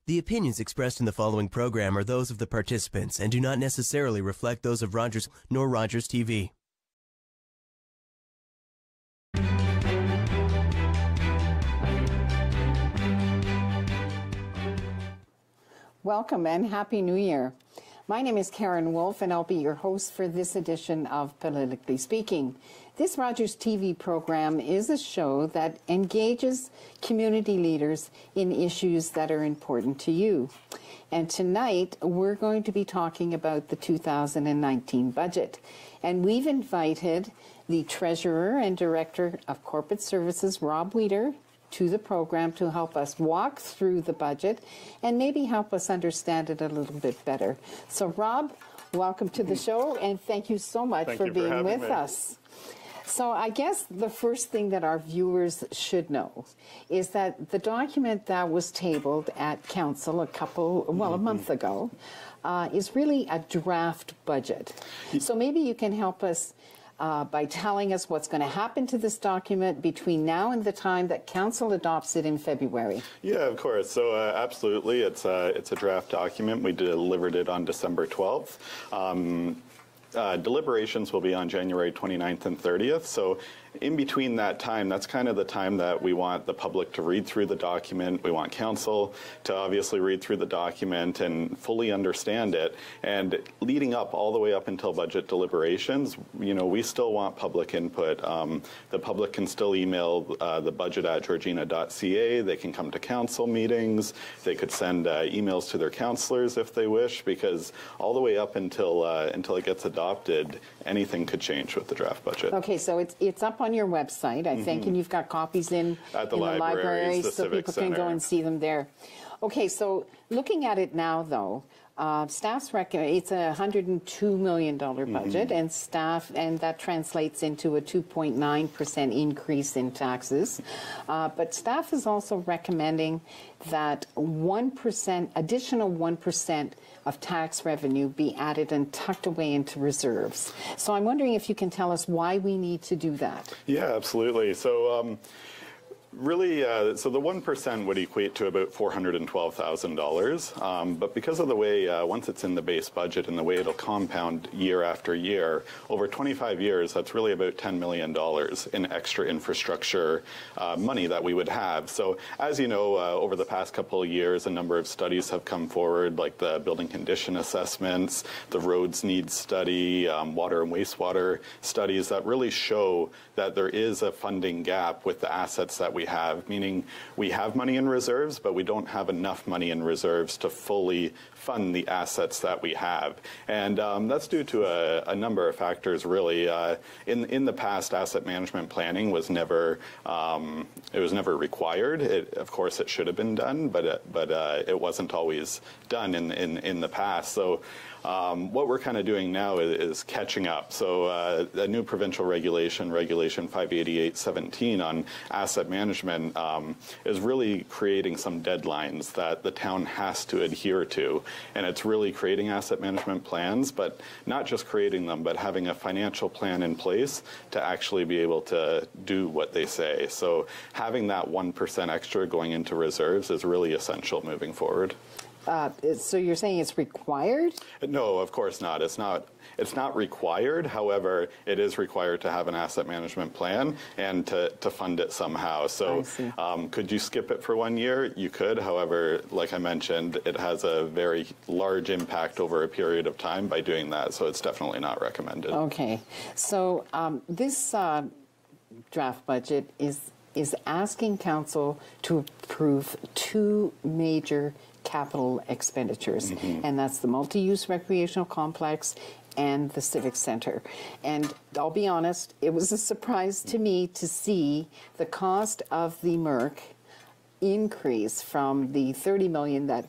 The opinions expressed in the following program are those of the participants and do not necessarily reflect those of Rogers nor Rogers TV. Welcome and Happy New Year. My name is Karen Wolfe and I'll be your host for this edition of Politically Speaking. This Rogers TV program is a show that engages community leaders in issues that are important to you. And tonight we're going to be talking about the 2019 budget. And we've invited the Treasurer and Director of Corporate Services, Rob Weeder, to the program to help us walk through the budget and maybe help us understand it a little bit better. So Rob, welcome to the show and thank you so much for being with us. So I guess the first thing that our viewers should know is that the document that was tabled at Council a month ago, is really a draft budget. So maybe you can help us by telling us what's going to happen to this document between now and the time that Council adopts it in February. Yeah, of course. So absolutely, it's a draft document. We delivered it on December 12th. Deliberations will be on January 29th and 30th. So in between that time, that's kind of the time that we want the public to read through the document. We want council to obviously read through the document and fully understand it. And leading up all the way up until budget deliberations, you know, we still want public input. The public can still email the budget at georgina.ca. They can come to council meetings. They could send emails to their councillors if they wish, because all the way up until it gets adopted, anything could change with the draft budget. Okay, so it's up on your website, I think, and you've got copies in the library so people can go and see them there. Okay, so looking at it now, though, staff's recommend it's a $102 million budget, and that translates into a 2.9% increase in taxes. But staff is also recommending that 1%, additional 1% of tax revenue be added and tucked away into reserves. So I'm wondering if you can tell us why we need to do that. Yeah, absolutely. So really, so the 1% would equate to about $412,000. But because of the way, once it's in the base budget and the way it'll compound year after year, over 25 years, that's really about $10 million in extra infrastructure money that we would have. So as you know, over the past couple of years, a number of studies have come forward, like the building condition assessments, the roads needs study, water and wastewater studies that really show that there is a funding gap with the assets that we have, meaning we have money in reserves, but we don't have enough money in reserves to fully fund the assets that we have. And that's due to a number of factors, really. In the past, asset management planning was never required. Of course, it should have been done, but it wasn't always done in the past. So what we're kind of doing now is catching up. So a new provincial regulation, Regulation 588-17 on asset management, is really creating some deadlines that the town has to adhere to. And it's really creating asset management plans, but not just creating them, but having a financial plan in place to actually be able to do what they say. So having that 1% extra going into reserves is really essential moving forward. So you're saying it's required? No, of course not. It's not required. However, it is required to have an asset management plan and to fund it somehow. So could you skip it for 1 year? You could. However, like I mentioned, it has a very large impact over a period of time by doing that. So it's definitely not recommended. Okay. So this draft budget is asking council to approve two major capital expenditures, and that's the multi-use recreational complex and the Civic Center. And I'll be honest, it was a surprise to me to see the cost of the MERC increase from the $30 million that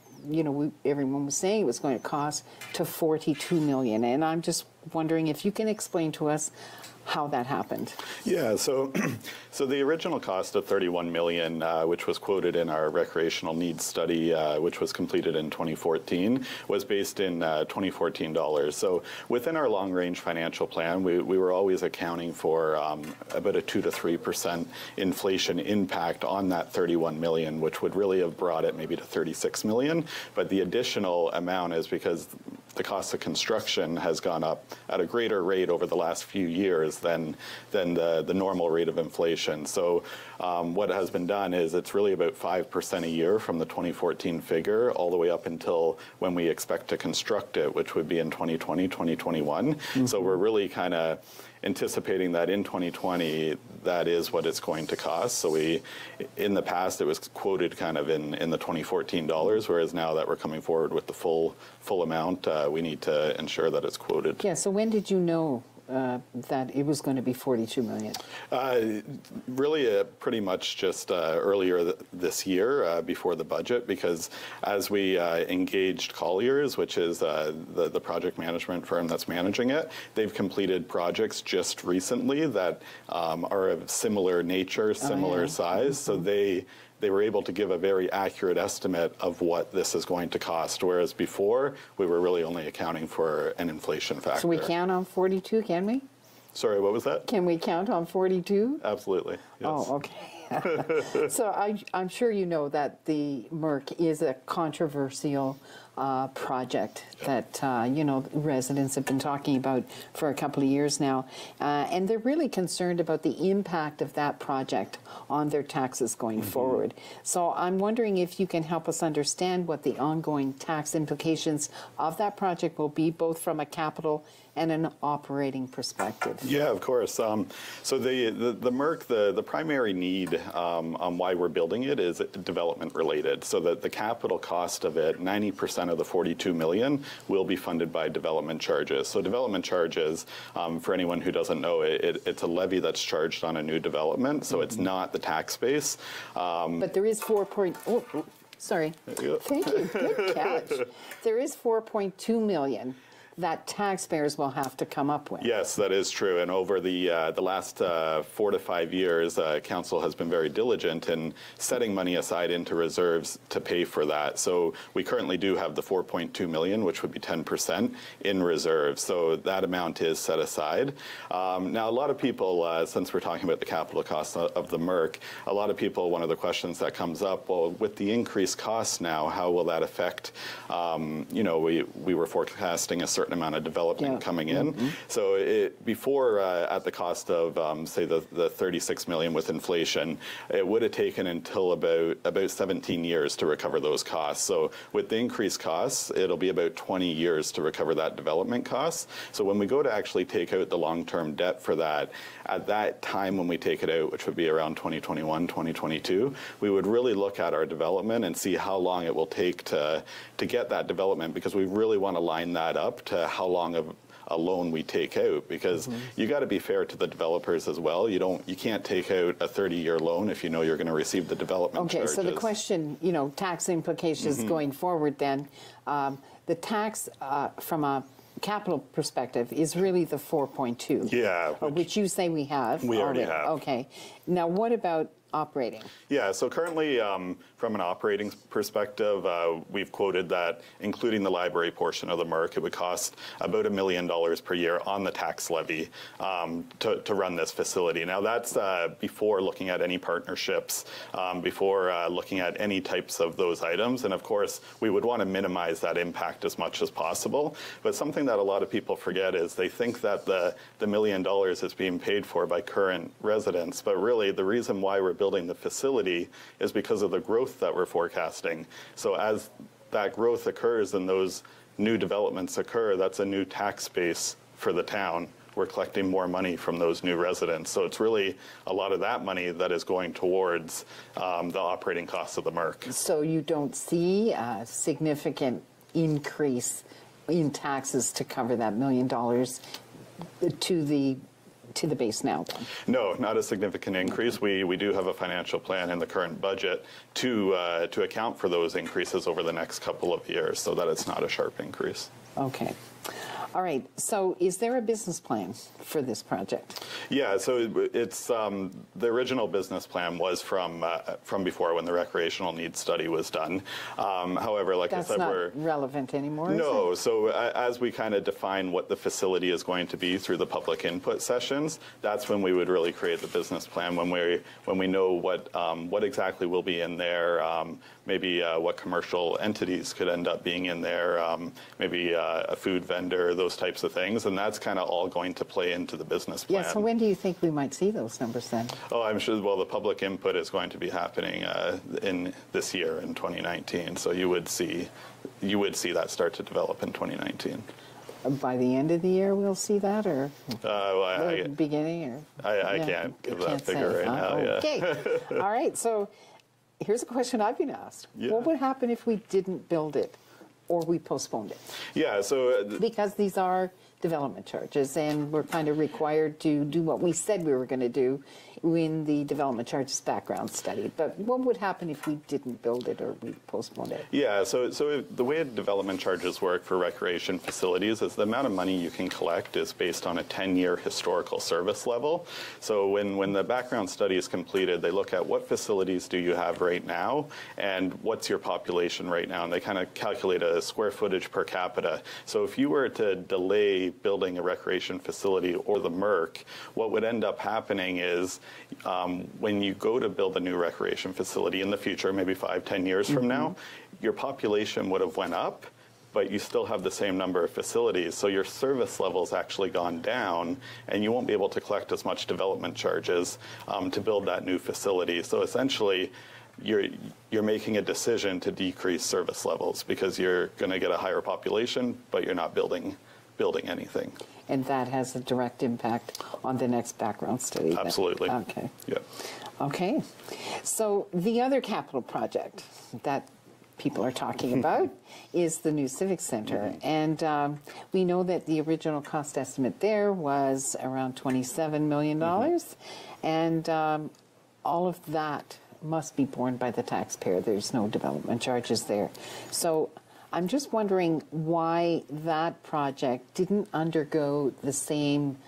everyone was saying it was going to cost to $42 million. And I'm just wondering if you can explain to us how that happened. Yeah, so the original cost of $31 million, which was quoted in our recreational needs study, which was completed in 2014, was based in 2014 dollars. So within our long-range financial plan, we were always accounting for about a 2 to 3% inflation impact on that $31 million, which would really have brought it maybe to $36 million. But the additional amount is because the cost of construction has gone up at a greater rate over the last few years than the normal rate of inflation. So what has been done is it's really about 5% a year from the 2014 figure all the way up until when we expect to construct it, which would be in 2020, 2021. Mm-hmm. So we're really kind of anticipating that in 2020, that is what it's going to cost. So in the past, it was quoted kind of in the 2014 dollars, whereas now that we're coming forward with the full amount, we need to ensure that it's quoted. Yeah, so when did you know that it was going to be $42 million? Really, pretty much just earlier this year, before the budget, because as we engaged Colliers, which is the project management firm that's managing it, they've completed projects just recently that are of similar nature, similar size, so they were able to give a very accurate estimate of what this is going to cost, whereas before, we were really only accounting for an inflation factor. So we count on 42, can we? Sorry, what was that? Can we count on 42? Absolutely, yes. Oh, okay. So I'm sure you know that the MERC is a controversial project that, residents have been talking about for a couple of years now. And they're really concerned about the impact of that project on their taxes going forward. So I'm wondering if you can help us understand what the ongoing tax implications of that project will be, both from a capital and an operating perspective. Yeah, of course. So the MERC, the primary need on why we're building it is development related. So that the capital cost of it, 90% of the $42 million will be funded by development charges. So development charges, for anyone who doesn't know, it's a levy that's charged on a new development. So it's not the tax base. But there is sorry. There you go. Thank you. Good catch. There is $4.2 million that taxpayers will have to come up with. Yes, that is true. And over the last 4 to 5 years, Council has been very diligent in setting money aside into reserves to pay for that. So we currently do have the $4.2 million, which would be 10% in reserves. So that amount is set aside. Now, a lot of people, since we're talking about the capital cost of the MERC, a lot of people, one of the questions that comes up, well, with the increased costs now, how will that affect, we were forecasting a certain amount of development coming in. So before, at the cost of, say, the $36 million with inflation, it would have taken until about 17 years to recover those costs. So with the increased costs, it'll be about 20 years to recover that development cost. So when we go to actually take out the long-term debt for that, at that time when we take it out, which would be around 2021, 2022, we would really look at our development and see how long it will take to get that development, because we really want to line that up to how long of a loan we take out, because you got to be fair to the developers as well. You can't take out a 30-year loan if you know you're going to receive the development charges. So the question, tax implications going forward then, the tax from a capital perspective is really the 4.2. Yeah. Which you say we have. We already have. Okay. Now what about operating? Yeah, so currently, from an operating perspective, we've quoted that, including the library portion of the MERC, it would cost about $1 million per year on the tax levy to run this facility. Now, that's before looking at any partnerships, before looking at any types of those items. And of course, we would want to minimize that impact as much as possible. But something that a lot of people forget is they think that the $1 million is being paid for by current residents. But really, the reason why we're building the facility is because of the growth that we're forecasting. So as that growth occurs and those new developments occur, that's a new tax base for the town. We're collecting more money from those new residents. So it's really a lot of that money that is going towards the operating costs of the MERC. So you don't see a significant increase in taxes to cover that $1 million to the base now, then? No, not a significant increase. We do have a financial plan in the current budget to account for those increases over the next couple of years, so that it's not a sharp increase. Okay. All right, so is there a business plan for this project? Yeah, so it's the original business plan was from before when the recreational needs study was done. However, like I said, that's not relevant anymore. No, so as we kind of define what the facility is going to be through the public input sessions, that's when we would really create the business plan, when we know what exactly will be in there, maybe what commercial entities could end up being in there, maybe a food vendor, those types of things, and that's kind of all going to play into the business plan. Yeah, so when do you think we might see those numbers then? Oh, I'm sure, well, the public input is going to be happening in this year, in 2019, so you would see that start to develop in 2019. By the end of the year we'll see that, or the beginning? Or I can't give that figure right now. Okay. All right, so here's a question I've been asked. Yeah. What would happen if we didn't build it or we postponed it? Yeah, so... because these are development charges, and we're kind of required to do what we said we were going to do in the development charges background study. But what would happen if we didn't build it or we postponed it? Yeah, so the way development charges work for recreation facilities is the amount of money you can collect is based on a 10-year historical service level. So when the background study is completed, they look at what facilities do you have right now and what's your population right now, and they kind of calculate a square footage per capita. So if you were to delay building a recreation facility or the MRC, what would end up happening is when you go to build a new recreation facility in the future, maybe 5-10 years from now, your population would have went up, but you still have the same number of facilities. So your service level's actually gone down, and you won't be able to collect as much development charges to build that new facility. So essentially, you're making a decision to decrease service levels because you're going to get a higher population, but you're not building anything. And that has a direct impact on the next background study. Absolutely. Okay. Yeah. Okay. So the other capital project that people are talking about is the new Civic Center. And we know that the original cost estimate there was around $27 million. And all of that must be borne by the taxpayer. There's no development charges there. So I'm just wondering why that project didn't undergo the same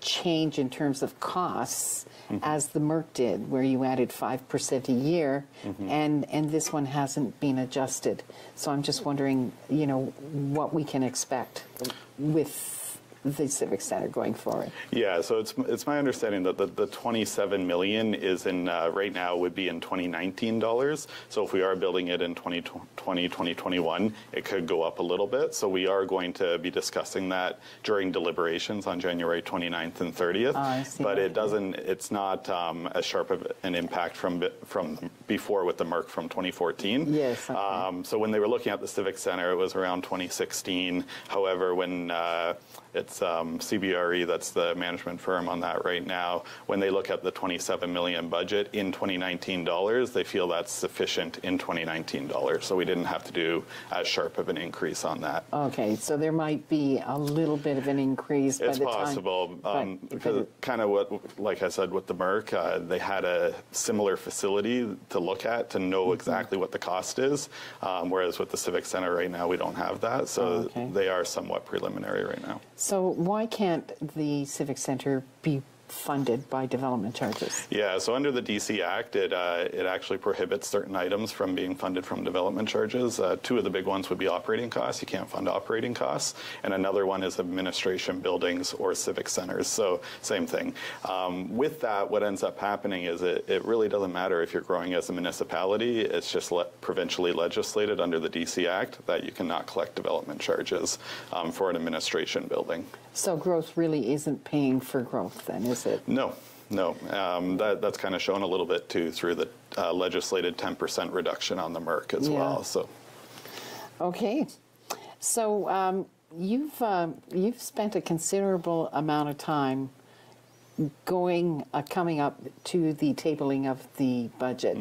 change in terms of costs as the MRC did, where you added 5% a year, and this one hasn't been adjusted. So I'm just wondering, you know, what we can expect with the Civic Center going forward. Yeah, so it's my understanding that the $27 million is in right now would be in 2019 dollars. So if we are building it in 2020, 2021, it could go up a little bit. So we are going to be discussing that during deliberations on January 29th and 30th. I see. But it's not as sharp of an impact from before with the MRC from 2014. Yes. Okay. So when they were looking at the Civic Center, it was around 2016. However, when it's CBRE, that's the management firm on that right now. When they look at the $27 million budget in 2019 dollars, they feel that's sufficient in 2019 dollars. So we didn't have to do as sharp of an increase on that. Okay, so there might be a little bit of an increase by the time. It's possible, because kind of what, like I said, with the MRC, they had a similar facility to look at to know exactly what the cost is, whereas with the Civic Center right now, we don't have that. So they are somewhat preliminary right now. So why can't the Civic Center be funded by development charges? Yeah, so under the DC Act, it actually prohibits certain items from being funded from development charges. Two of the big ones would be operating costs. You can't fund operating costs. And another one is administration buildings or civic centers. So same thing. With that, what ends up happening is it really doesn't matter if you're growing as a municipality. It's just provincially legislated under the DC Act that you cannot collect development charges for an administration building. So growth really isn't paying for growth then, is it? No. That's kind of shown a little bit too through the legislated 10% reduction on the MRC as well. So, okay, so you've spent a considerable amount of time coming up to the tabling of the budget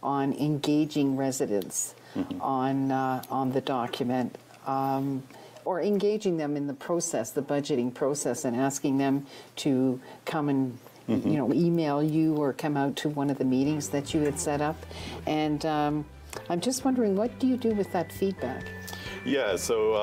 on engaging residents on the document. Or engaging them in the process, the budgeting process, and asking them to come and email you or come out to one of the meetings that you had set up. And I'm just wondering, what do you do with that feedback? Yeah, so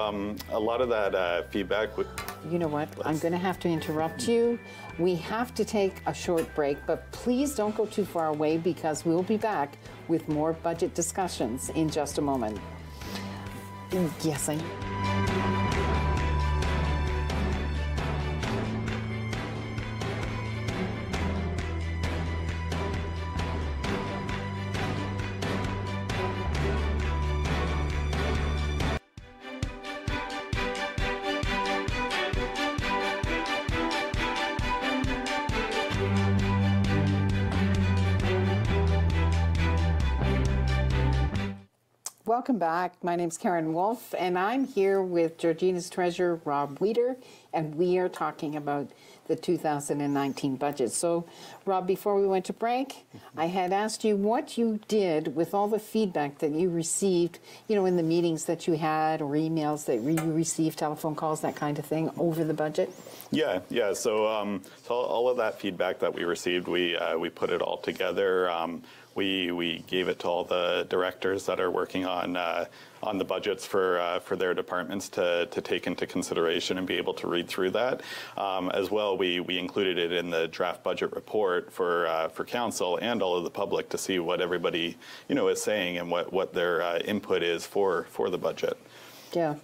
a lot of that feedback would... You know what? I'm going to have to interrupt you. We have to take a short break, but please don't go too far away because we'll be back with more budget discussions in just a moment. Yes, I... Welcome back. My name's Karen Wolfe, and I'm here with Georgina's treasurer, Rob Weeder, and we are talking about the 2019 budget. So, Rob, before we went to break, I had asked you what you did with all the feedback that you received, you know, in the meetings that you had or emails that you received, telephone calls, that kind of thing, over the budget. Yeah. So all of that feedback that we received, we put it all together. We gave it to all the directors that are working on the budgets for their departments to take into consideration and be able to read through that. As well, we included it in the draft budget report for council and all of the public to see what everybody is saying and what their input is for the budget. Yeah.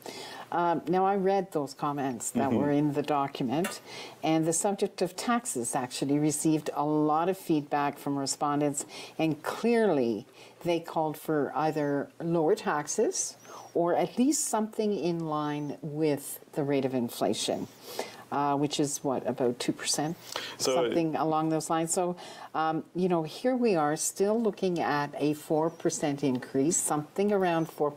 Now, I read those comments that were in the document, and the subject of taxes actually received a lot of feedback from respondents, and clearly they called for either lower taxes or at least something in line with the rate of inflation. Which is what, about 2%? So, something along those lines. So, here we are still looking at a 4% increase, something around 4%,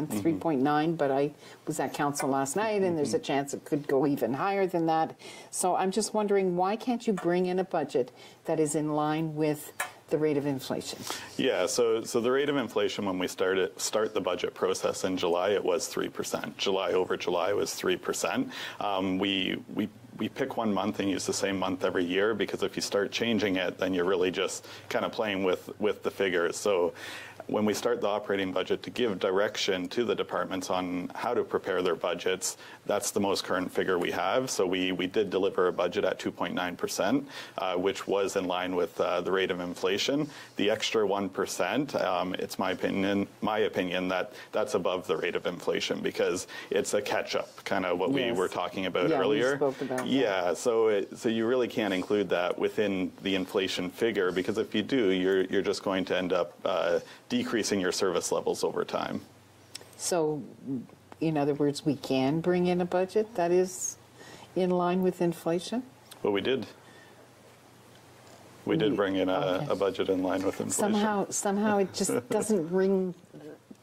3.9, but I was at council last night and there's a chance it could go even higher than that. So I'm just wondering, why can't you bring in a budget that is in line with the rate of inflation? Yeah, so the rate of inflation when we start the budget process in July, it was 3%. July over July was 3%. We pick one month and use the same month every year, because if you start changing it, then you're really just kind of playing with the figures. So when we start the operating budget to give direction to the departments on how to prepare their budgets, that's the most current figure we have. So we did deliver a budget at 2.9%, which was in line with the rate of inflation. The extra 1%, it's my opinion that that's above the rate of inflation, because it's a catch-up, kind of what we were talking about earlier. We spoke about that. So you really can't include that within the inflation figure, because if you do, you're just going to end up decreasing your service levels over time. So, in other words, we can bring in a budget that is in line with inflation? Well, we did. We did bring in a budget in line with inflation. Somehow it just doesn't ring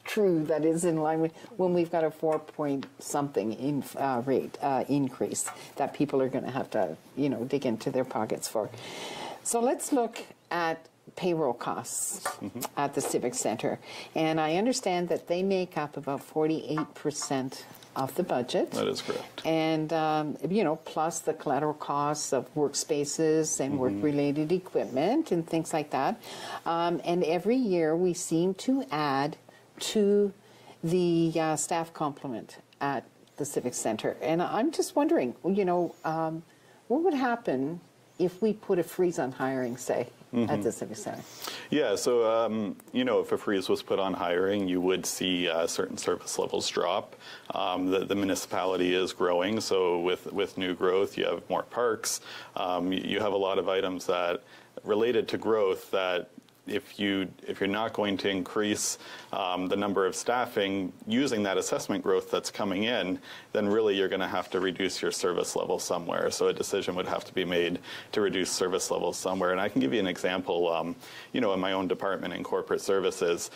true that is in line with when we've got a 4-point-something rate increase that people are going to have to, dig into their pockets for. So let's look at payroll costs at the Civic Center. And I understand that they make up about 48% of the budget. That is correct. And, plus the collateral costs of workspaces and work-related equipment and things like that. And every year we seem to add to the staff complement at the Civic Center. And I'm just wondering, what would happen if we put a freeze on hiring, say, at the Civic Center? Yeah, so, if a freeze was put on hiring, you would see certain service levels drop. The municipality is growing, so with new growth, you have more parks. You have a lot of items that related to growth that if you're not going to increase the number of staffing using that assessment growth that's coming in, then really you're going to have to reduce your service level somewhere. So a decision would have to be made to reduce service levels somewhere. And I can give you an example, in my own department in corporate services.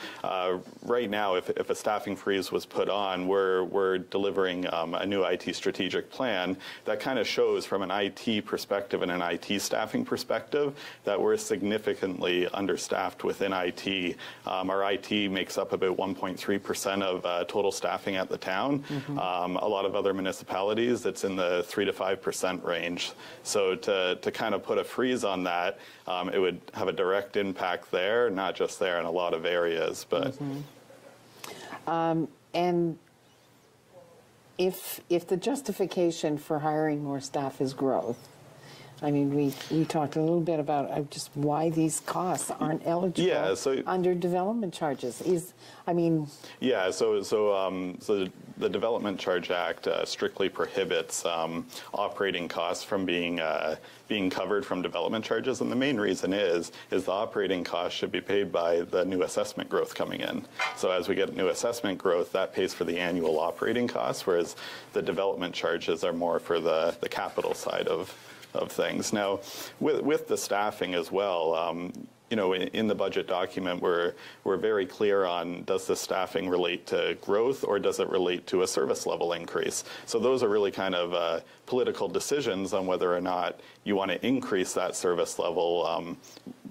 Right now, if a staffing freeze was put on, we're delivering a new IT strategic plan that kind of shows from an IT perspective and an IT staffing perspective that we're significantly understaffed understaffed within IT. Our IT makes up about 1.3% of total staffing at the town. A lot of other municipalities, it's in the 3 to 5% range. So to kind of put a freeze on that, it would have a direct impact there, not just there, in a lot of areas. But and if the justification for hiring more staff is growth, I mean, we talked a little bit about just why these costs aren't eligible under development charges. So the Development Charge Act strictly prohibits operating costs from being covered from development charges, and the main reason is the operating costs should be paid by the new assessment growth coming in. So as we get new assessment growth, that pays for the annual operating costs, whereas the development charges are more for the capital side of things. Now, with the staffing as well, in the budget document, we're very clear on, does the staffing relate to growth or does it relate to a service level increase? So those are really kind of political decisions on whether or not you want to increase that service level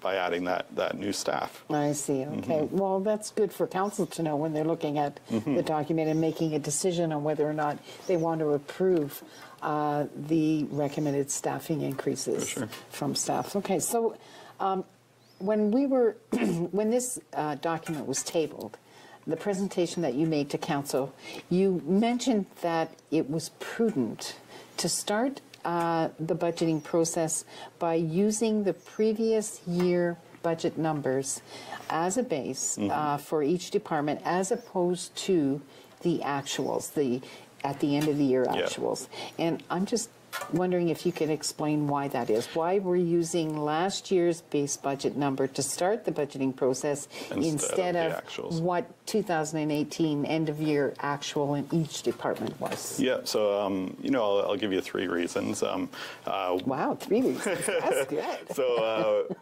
by adding that new staff. I see. Okay. Well, that's good for council to know when they're looking at the document and making a decision on whether or not they want to approve the recommended staffing increases from staff. Okay. So when this document was tabled, the presentation that you made to council, you mentioned that it was prudent to start the budgeting process by using the previous year budget numbers as a base for each department, as opposed to the actuals, at the end of the year actuals. And I'm just wondering if you could explain why that is. Why we're using last year's base budget number to start the budgeting process instead of what 2018 end of year actual in each department was. Yeah, so I'll give you 3 reasons. Wow, 3 reasons. That's good. So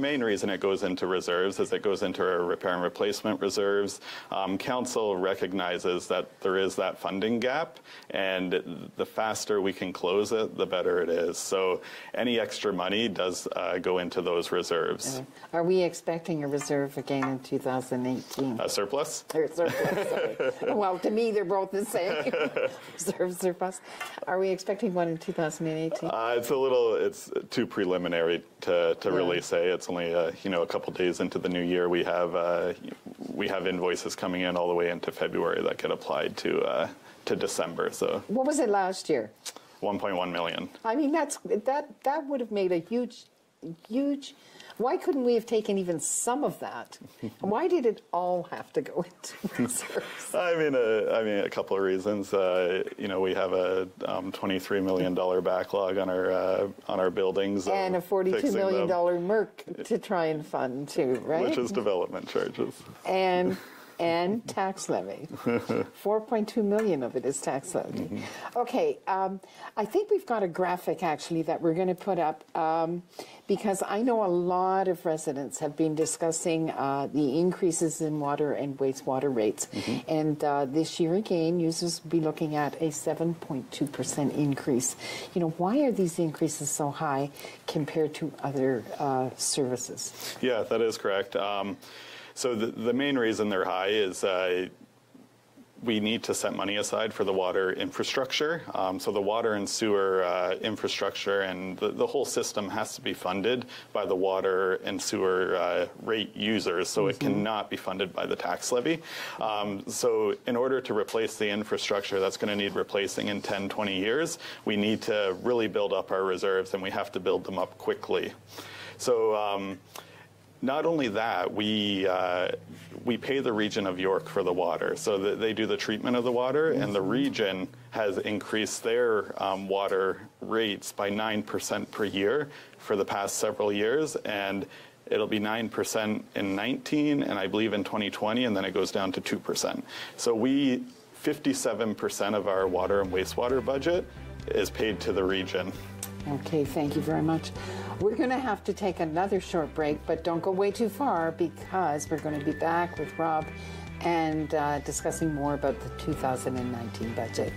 main reason it goes into reserves is it goes into our repair and replacement reserves. Council recognizes that there is that funding gap, and the faster we can close it, the better it is. So any extra money does go into those reserves. Are we expecting a reserve again in 2018? A surplus? Or surplus, sorry. Well, to me, they're both the same. Reserve, surplus. Are we expecting one in 2018? It's too preliminary to really say. It's only a couple days into the new year. We have invoices coming in all the way into February that get applied to December. So what was it last year? 1.1 million. I mean, that would have made a huge. Why couldn't we have taken even some of that? Why did it all have to go into reserves? I mean, a couple of reasons. We have a $23 million backlog on our buildings, and a $42 million MERC to try and fund too, right? Which is development charges. And tax levy. 4.2 million of it is tax levy. Mm-hmm. Okay, I think we've got a graphic actually that we're going to put up because I know a lot of residents have been discussing the increases in water and wastewater rates. Mm-hmm. And this year again, users will be looking at a 7.2% increase. Why are these increases so high compared to other services? Yeah, that is correct. So the main reason they're high is we need to set money aside for the water infrastructure. So the water and sewer infrastructure and the whole system has to be funded by the water and sewer rate users, so it cannot be funded by the tax levy. So in order to replace the infrastructure that's going to need replacing in 10, 20 years, we need to really build up our reserves, and we have to build them up quickly. So not only that, we pay the region of York for the water. So they do the treatment of the water, and the region has increased their water rates by 9% per year for the past several years, and it'll be 9% in 19, and I believe in 2020, and then it goes down to 2%. So 57% of our water and wastewater budget is paid to the region. Okay, thank you very much. We're going to have to take another short break, but don't go way too far because we're going to be back with Rob and discussing more about the 2019 budget.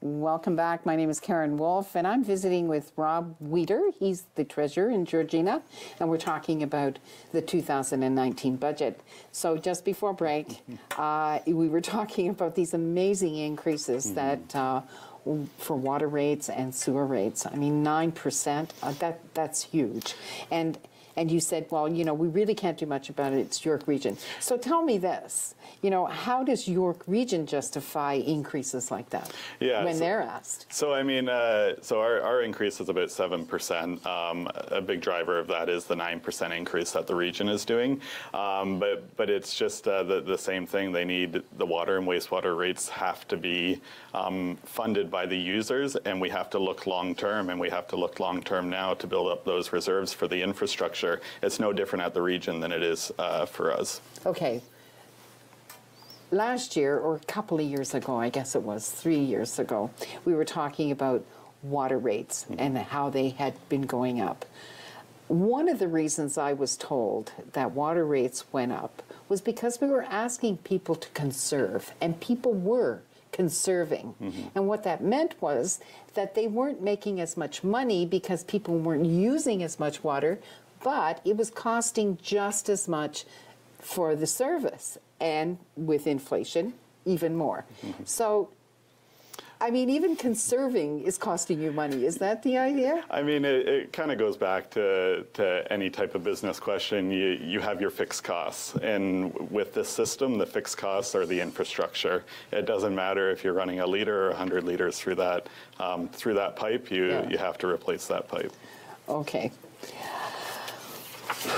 Welcome back. My name is Karen Wolfe, and I'm visiting with Rob Weeder. He's the treasurer in Georgina, and we're talking about the 2019 budget. So just before break, we were talking about these amazing increases that for water rates and sewer rates. I mean, 9%, that's huge. And you said, well, we really can't do much about it. It's York Region. So tell me this, how does York Region justify increases like that when they're asked? So, I mean, so our increase is about 7%. A big driver of that is the 9% increase that the region is doing. But it's just the same thing. They need the water and wastewater rates have to be funded by the users, and we have to look long-term, and we have to look long-term now to build up those reserves for the infrastructure. It's no different at the region than it is for us. Okay. Last year, or a couple of years ago, I guess it was 3 years ago, we were talking about water rates and how they had been going up. One of the reasons I was told that water rates went up was because we were asking people to conserve, and people were conserving. And what that meant was that they weren't making as much money because people weren't using as much water, but it was costing just as much for the service, and with inflation, even more. So, I mean, even conserving is costing you money. Is that the idea? I mean, it kind of goes back to any type of business question. You have your fixed costs. And with this system, the fixed costs are the infrastructure. It doesn't matter if you're running a liter or 100 liters through that pipe. You have to replace that pipe. Okay.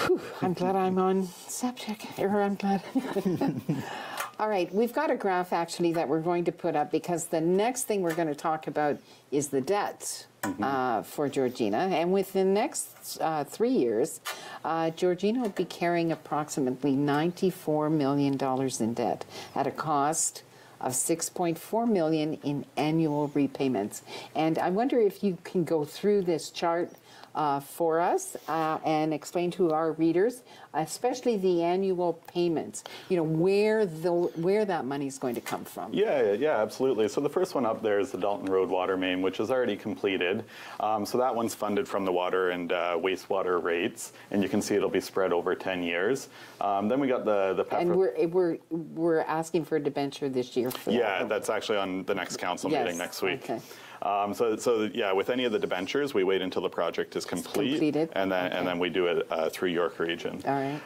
Whew. I'm glad I'm on septic. Or I'm glad. All right, we've got a graph actually that we're going to put up because the next thing we're going to talk about is the debt for Georgina. And within the next 3 years, Georgina will be carrying approximately $94 million in debt at a cost of $6.4 million in annual repayments. And I wonder if you can go through this chart for us and explain to our readers, especially the annual payments, you know, where that money is going to come from. Yeah, absolutely. So the first one up there is the Dalton Road water main, which is already completed. So that one's funded from the water and wastewater rates, and you can see it'll be spread over 10 years. Then we got the And we're asking for a debenture this year for that. Yeah, that's actually on the next council meeting next week. Okay. So yeah, with any of the debentures, we wait until the project is completed, and then we do it through York Region. All right.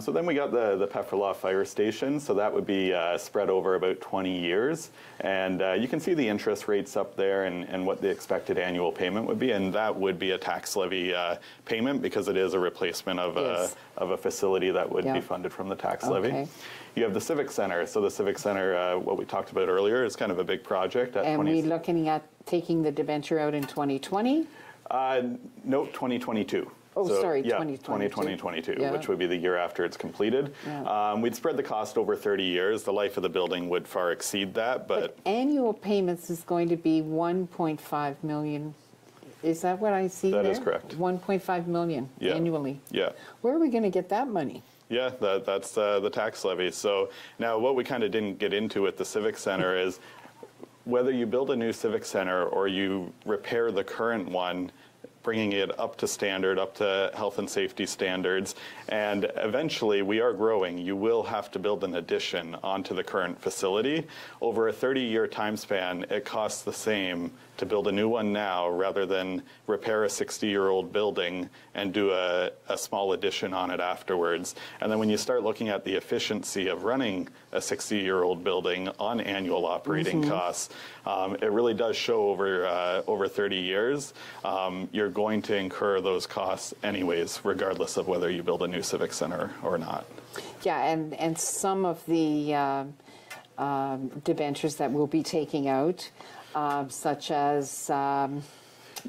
So then we got the Pefferlaw Fire Station, so that would be spread over about 20 years. And you can see the interest rates up there and what the expected annual payment would be, and that would be a tax levy payment because it is a replacement of a facility that would be funded from the tax levy. You have the Civic Center. So the Civic Center, what we talked about earlier, is kind of a big project. And we're looking at taking the debenture out in 2020? No, 2022. Oh, so, sorry, yeah, 2022, which would be the year after it's completed. Yeah. We'd spread the cost over 30 years. The life of the building would far exceed that, but annual payments is going to be $1.5 million. Is that what I see there? That is correct. $1.5 million annually. Yeah. Where are we going to get that money? Yeah, that's the tax levy. So now what we kind of didn't get into at the Civic Center is whether you build a new Civic Center or you repair the current one, bringing it up to standard, up to health and safety standards, and eventually we are growing. You will have to build an addition onto the current facility. Over a 30-year time span, it costs the same to build a new one now rather than repair a 60-year-old building and do a small addition on it afterwards. And then when you start looking at the efficiency of running a 60-year-old building on annual operating costs, it really does show over 30 years. You're going to incur those costs anyways, regardless of whether you build a new civic center or not. Yeah, and some of the debentures that we'll be taking out, such as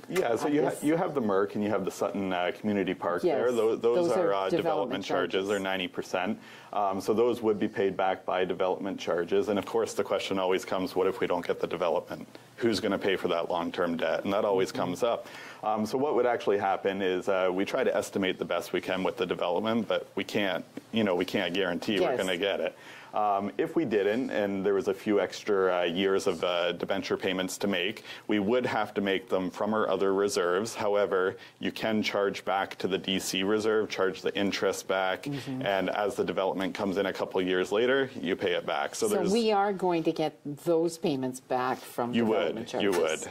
yeah, so you have the Merck and you have the Sutton Community Park there. Those are development charges. They're 90%. So those would be paid back by development charges. And of course, the question always comes, what if we don't get the development? Who's going to pay for that long-term debt? And that always comes up. So what would actually happen is we try to estimate the best we can with the development, but we can't guarantee we're going to get it. If we didn't, and there was a few extra years of debenture payments to make, we would have to make them from our other reserves. However, you can charge back to the DC reserve, charge the interest back, and as the development comes in a couple years later, you pay it back. So we are going to get those payments back from development charges. You would.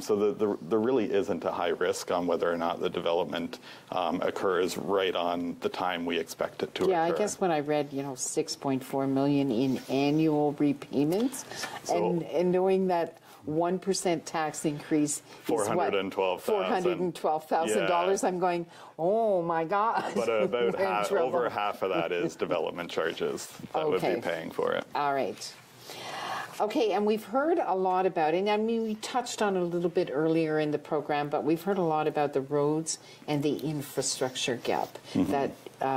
So there really isn't a high risk on whether or not the development occurs right on the time we expect it to occur. Yeah, I guess when I read, $6.4 million in annual repayments, and knowing that 1% tax increase is $412,000. I'm going, oh my God. But about over half of that is development charges that would be paying for it. All right. Okay, and we've heard a lot about it. I mean, we touched on it a little bit earlier in the program, but we've heard a lot about the roads and the infrastructure gap that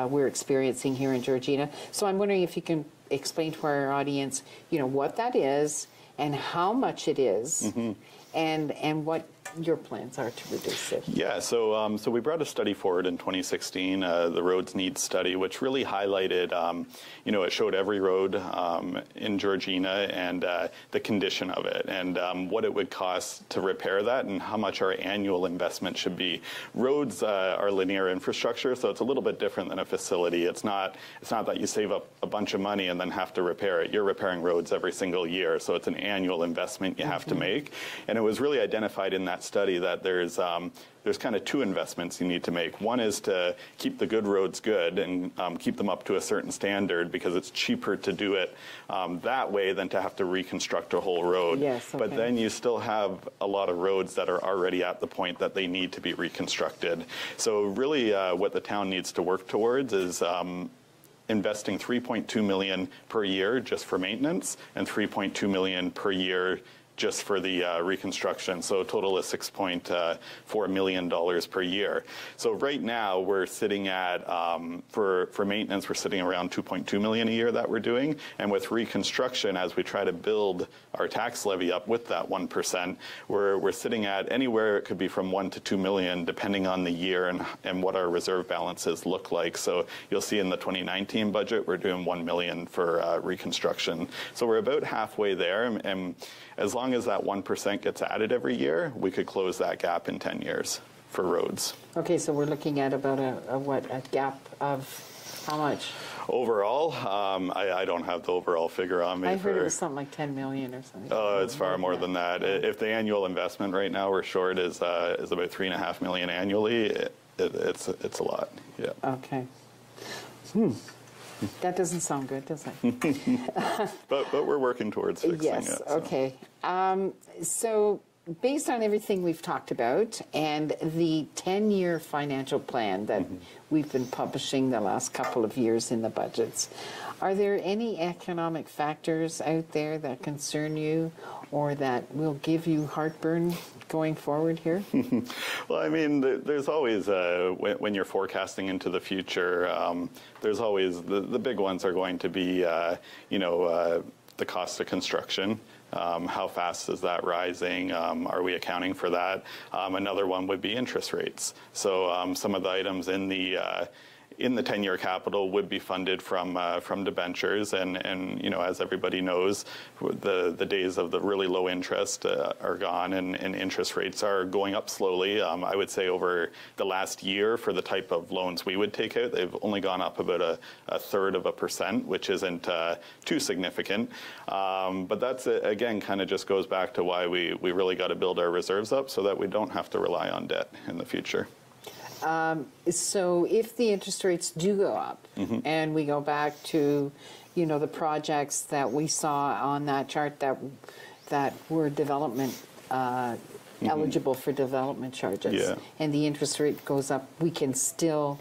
we're experiencing here in Georgina. So I'm wondering if you can explain to our audience, what that is and how much it is, and what your plans are to reduce it. Yeah, so we brought a study forward in 2016, the Roads Needs Study, which really highlighted, it showed every road in Georgina and the condition of it and what it would cost to repair that and how much our annual investment should be. Roads are linear infrastructure, so it's a little bit different than a facility. It's not that you save up a bunch of money and then have to repair it. You're repairing roads every single year, so it's an annual investment you have to make. And it was really identified in that study that there's kind of two investments you need to make. One is to keep the good roads good and keep them up to a certain standard, because it's cheaper to do it that way than to have to reconstruct a whole road. Yes, okay. But then you still have a lot of roads that are already at the point that they need to be reconstructed. So really what the town needs to work towards is investing $3.2 million per year just for maintenance and $3.2 million per year just for the reconstruction. So a total of $6.4 million per year. So right now we're sitting at, for maintenance, we're sitting around $2.2 million a year that we're doing. And with reconstruction, as we try to build our tax levy up with that 1%, we're sitting at anywhere, it could be from $1 to $2 million, depending on the year and what our reserve balances look like. So you'll see in the 2019 budget, we're doing $1 million for reconstruction. So we're about halfway there. And as long as that 1% gets added every year, we could close that gap in 10 years for roads. Okay, so we're looking at about a gap of how much? Overall, I don't have the overall figure on me. I heard it was something like 10 million or something. Oh, it's far more than that. If the annual investment right now we're short is about $3.5 million annually, it's a lot. Yeah. Okay. That doesn't sound good, does it? but we're working towards fixing it. Yes, okay. So based on everything we've talked about and the 10-year financial plan that we've been publishing the last couple of years in the budgets, are there any economic factors out there that concern you or that will give you heartburn going forward here? Well, I mean, there's always, when you're forecasting into the future, there's always, the big ones are going to be, the cost of construction. How fast is that rising? Are we accounting for that? Another one would be interest rates. So some of the items in the 10-year capital would be funded from debentures, and as everybody knows, the days of the really low interest are gone, and interest rates are going up slowly. I would say over the last year, for the type of loans we would take out, they've only gone up about a third of a percent, which isn't too significant. But that's again kind of just goes back to why we really got to build our reserves up so that we don't have to rely on debt in the future. So if the interest rates do go up and we go back to, the projects that we saw on that chart that were development eligible for development charges, and the interest rate goes up, we can still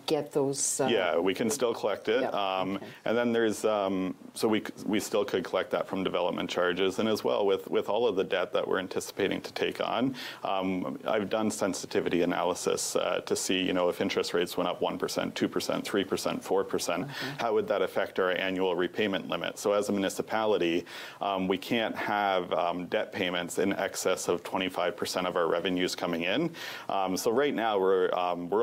get those. Yeah, we can still collect it. And then there's, so we still could collect that from development charges. And as well, with all of the debt that we're anticipating to take on, I've done sensitivity analysis to see, if interest rates went up 1%, 2%, 3%, 4%, how would that affect our annual repayment limit? So as a municipality, we can't have debt payments in excess of 25% of our revenues coming in. So right now, we're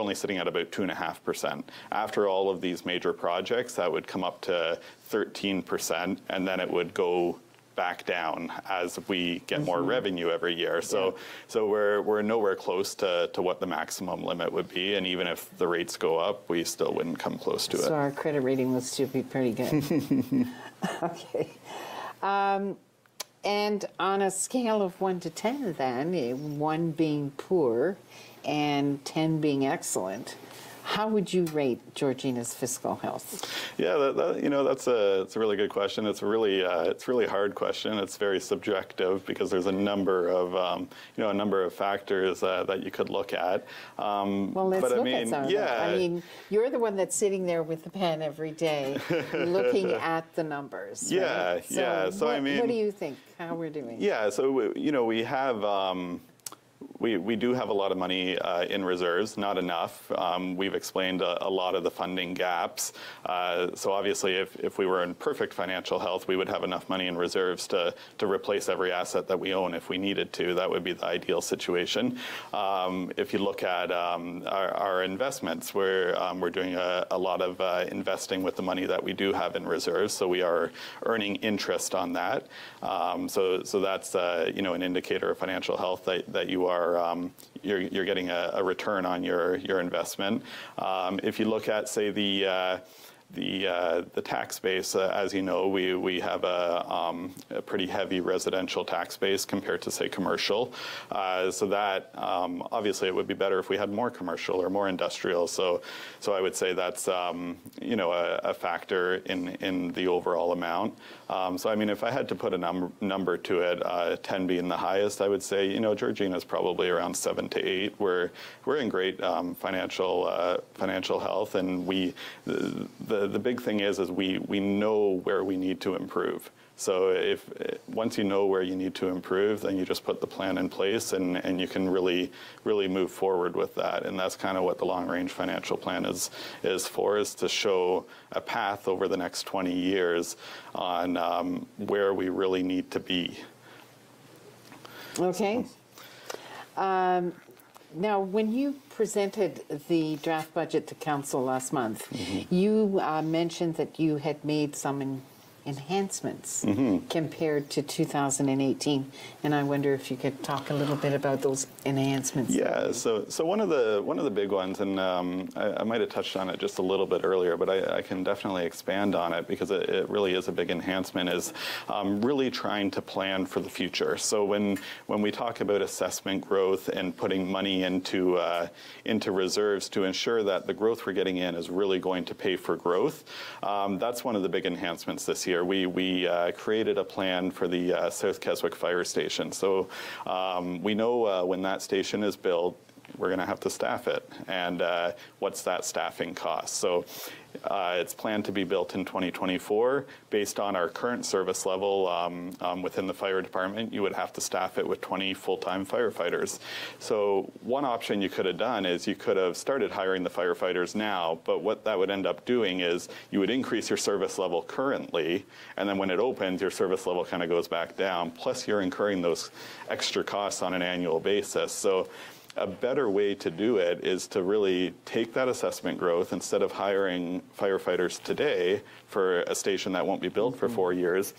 only sitting at about 2.5%. After all of these major projects, that would come up to 13%, and then it would go back down as we get more revenue every year. So we're nowhere close to what the maximum limit would be, and even if the rates go up, we still wouldn't come close to it. So our credit rating would still be pretty good. Okay. And on a scale of 1 to 10 then, 1 being poor and 10 being excellent, how would you rate Georgina's fiscal health? Yeah, that's a really good question. It's a really hard question. It's very subjective because there's a number of factors that you could look at. Well, let's look at some of them. I mean, you're the one that's sitting there with the pen every day, looking at the numbers. Right? So what do you think? How we're doing? Yeah. So we have. We do have a lot of money in reserves, not enough. We've explained a lot of the funding gaps. So obviously, if we were in perfect financial health, we would have enough money in reserves to replace every asset that we own if we needed to. That would be the ideal situation. If you look at our investments, we're doing a lot of investing with the money that we do have in reserves. So we are earning interest on that. So that's an indicator of financial health that you are you're getting a return on your investment. If you look at, say, the tax base, as you know, we have a pretty heavy residential tax base compared to, say, commercial. So that obviously it would be better if we had more commercial or more industrial. So I would say that's you know, a factor in the overall amount. So I mean, if I had to put a number to it, 10 being the highest, I would say, you know, Georgina's probably around 7 to 8. We're in great financial health, and the big thing is we know where we need to improve. So once you know where you need to improve, then you just put the plan in place, and you can really move forward with that. And that's kind of what the long-range financial plan is for, is to show a path over the next 20 years on where we really need to be. Okay. Now, when you presented the draft budget to council last month, you mentioned that you had made some enhancements compared to 2018, and I wonder if you could talk a little bit about those enhancements. Yeah, so one of the big ones, and I might have touched on it just a little bit earlier, but I can definitely expand on it because it really is a big enhancement, is really trying to plan for the future. So when we talk about assessment growth and putting money into reserves to ensure that the growth we're getting in is really going to pay for growth, that's one of the big enhancements this year. We created a plan for the South Keswick Fire Station. So we know when that station is built, we're going to have to staff it. And what's that staffing cost? So it's planned to be built in 2024. Based on our current service level within the fire department, you would have to staff it with 20 full-time firefighters. So one option you could have done is you could have started hiring the firefighters now, but what that would end up doing is you would increase your service level currently, and then when it opens, your service level kind of goes back down, plus you're incurring those extra costs on an annual basis. So a better way to do it is to really take that assessment growth, instead of hiring firefighters today for a station that won't be built for 4 years,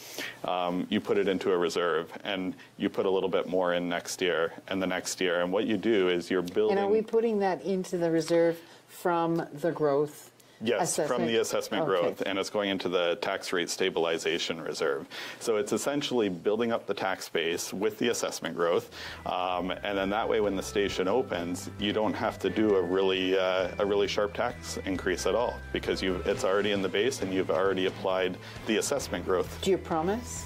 you put it into a reserve, and you put a little bit more in next year and the next year. And what you do is you're building... And are we putting that into the reserve from the growth? Yes, assessment? From the assessment growth, and it's going into the tax rate stabilization reserve. So it's essentially building up the tax base with the assessment growth, and then that way when the station opens, you don't have to do a really sharp tax increase at all, because it's already in the base and you've already applied the assessment growth. Do you promise?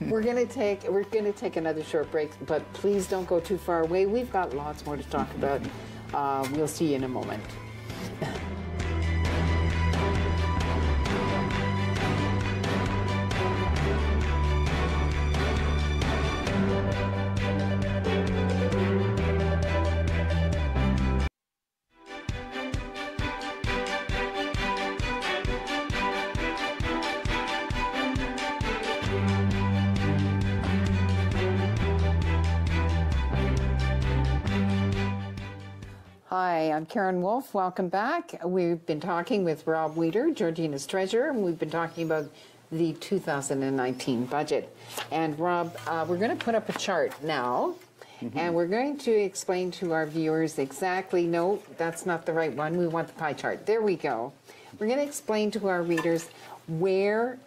We're going to take another short break, but please don't go too far away. We've got lots more to talk about. We'll see you in a moment. Hi, I'm Karen Wolfe. Welcome back. We've been talking with Rob Weeder, Georgina's treasurer, and we've been talking about the 2019 budget. And Rob, we're going to put up a chart now, and we're going to explain to our viewers exactly, no, that's not the right one. We want the pie chart. There we go. We're going to explain to our readers where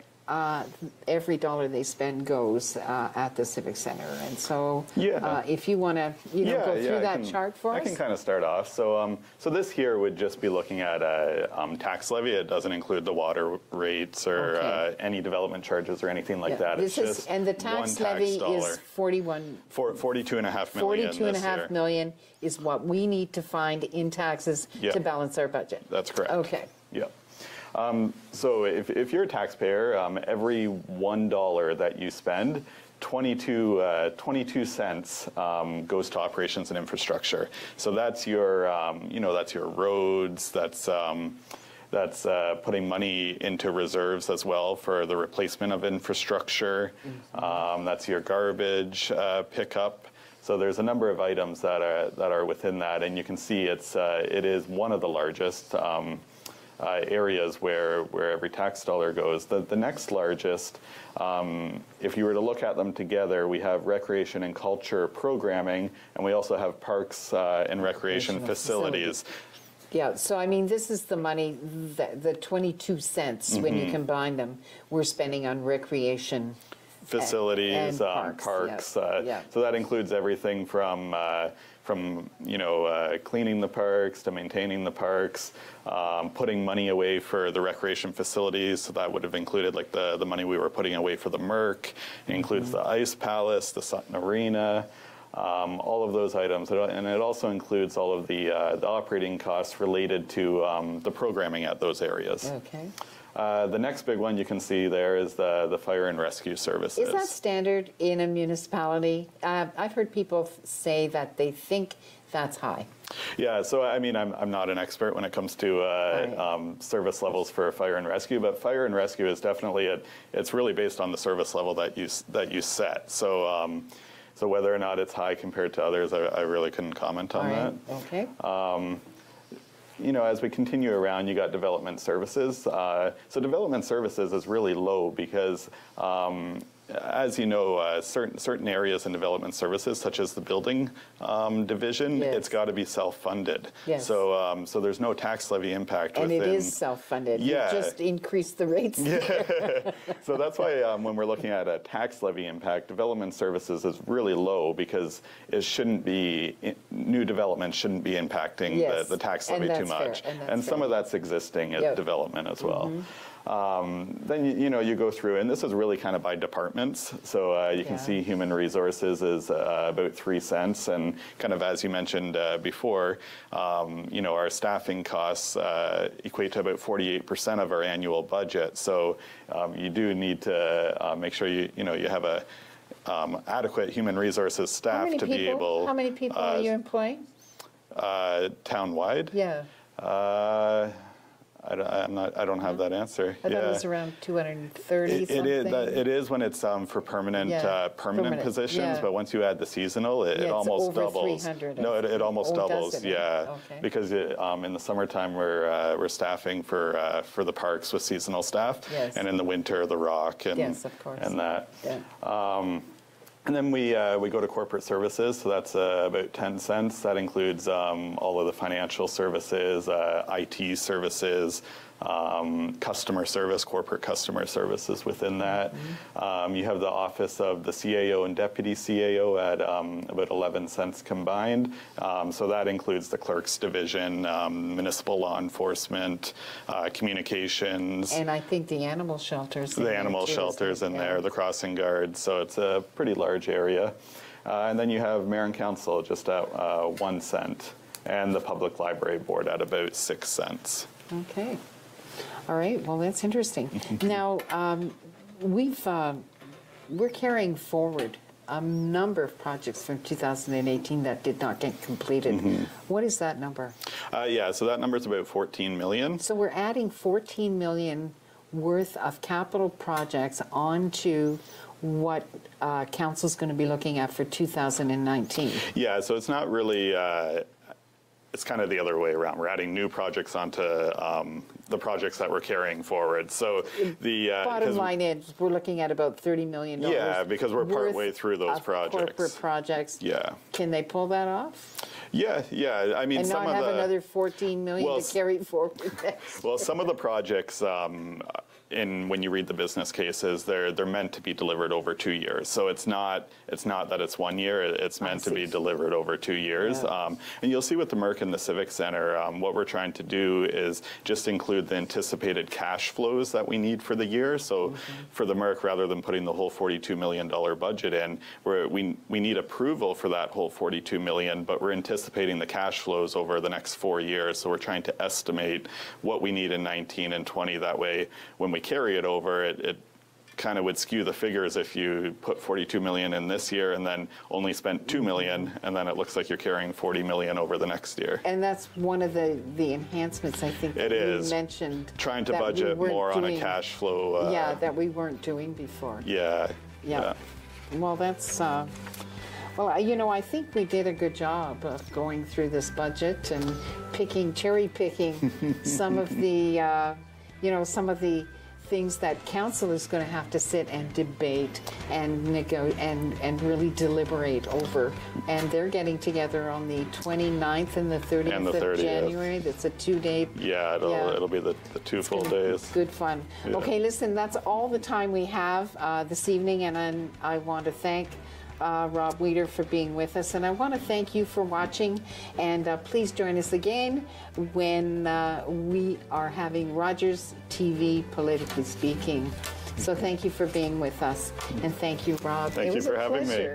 every dollar they spend goes at the Civic Center. And so if you want to go through that chart for us. I can kind of start off. So so this here would just be looking at tax levy. It doesn't include the water rates or any development charges or anything like that. It's just and the tax levy is 42.5 million. 42.5 million is what we need to find in taxes to balance our budget. That's correct. Okay. Yeah. So if you're a taxpayer, every $1 that you spend, 22 cents goes to operations and infrastructure. So that's your, that's your roads. That's putting money into reserves as well for the replacement of infrastructure. That's your garbage pickup. So there's a number of items that are within that, and you can see it is one of the largest areas where every tax dollar goes. The next largest, if you were to look at them together, we have recreation and culture programming, and we also have parks and recreation facilities. Yeah, so I mean, this is the money, the 22 cents, when you combine them, we're spending on recreation. Facilities, and parks. Yeah. So that includes everything from cleaning the parks to maintaining the parks, putting money away for the recreation facilities. So that would have included like the money we were putting away for the Merc. It includes the Ice Palace, the Sutton Arena. All of those items, and it also includes all of the operating costs related to the programming at those areas. Okay. The next big one you can see there is the fire and rescue services. Is that standard in a municipality? I've heard people say that they think that's high. Yeah, so I mean, I'm not an expert when it comes to service levels for fire and rescue, but fire and rescue is definitely it's really based on the service level that you set. So. So whether or not it's high compared to others, I really couldn't comment on that. Okay. As we continue around, you got development services. So development services is really low because, as you know, certain areas in development services, such as the building division, yes. it's got to be self-funded. Yes. So there's no tax levy impact and within. It is self-funded. Yeah. You just increase the rates. Yeah. So that's why when we're looking at a tax levy impact, development services is really low because it shouldn't be, new development shouldn't be impacting yes. the tax levy too much. And some of that's existing at development as well. Then you go through, and this is really kind of by departments. So you can see human resources is about 3 cents, and kind of as you mentioned before, our staffing costs equate to about 48% of our annual budget. So you do need to make sure you have a adequate human resoresources staff to be able. How many people are you employing? Townwide? Yeah. I don't have that answer. I thought it was around 230 something. It is when it's for permanent positions, but once you add the seasonal, it almost over doubles. 300. No, it almost doubles. Does it? Yeah, okay. Because in the summertime we're staffing for the parks with seasonal staff, yes. and in the winter the rock and yes, of course. and that. Yeah. And then we go to corporate services, so that's about 10 cents. That includes all of the financial services, IT services, customer service, corporate customer services within that. You have the office of the CAO and deputy CAO at about 11 cents combined. So that includes the clerk's division, municipal law enforcement, communications. And I think the animal shelters. The animal shelters in there, the crossing guards. So it's a pretty large area. And then you have mayor and council just at 1 cent, and the public library board at about 6 cents. Okay. All right. Well, that's interesting. Now, we're carrying forward a number of projects from 2018 that did not get completed. What is that number? So that number is about 14 million. So we're adding 14 million worth of capital projects onto what council's going to be looking at for 2019. Yeah, so it's not really. It's kind of the other way around. We're adding new projects onto the projects that we're carrying forward. So the bottom line is we're looking at about $30 million. Yeah, because we're partway through those projects. Corporate projects. Yeah. Can they pull that off? Yeah. I mean, and some not of have the another 14 million to carry forward. Well, some of the projects. When you read the business cases, they're meant to be delivered over 2 years. So it's not that it's 1 year. It's meant to be delivered over 2 years. Yeah. And you'll see with the Merc and the Civic Center, what we're trying to do is just include the anticipated cash flows that we need for the year. So for the Merc, rather than putting the whole $42 million budget in, we need approval for that whole $42 million, but we're anticipating the cash flows over the next 4 years. So we're trying to estimate what we need in 19 and 20. That way, when we carry it over, it kind of would skew the figures if you put 42 million in this year and then only spent 2 million, and then it looks like you're carrying 40 million over the next year. And that's one of the enhancements, I think, that you mentioned. Trying to budget more on a cash flow. That we weren't doing before. Yeah. Well, that's well, I think we did a good job of going through this budget and cherry picking some of the some of the things that council is going to have to sit and debate and and really deliberate over. And they're getting together on the 29th and the 30th of January. That's a 2-day. Yeah, it'll be the 2 full days. Good fun. Yeah. Okay, listen, that's all the time we have this evening, and I want to thank Rob Weeder for being with us, and I want to thank you for watching, and please join us again when we are having Rogers TV Politically Speaking. So thank you for being with us, and thank you, Rob. Thank you for having me.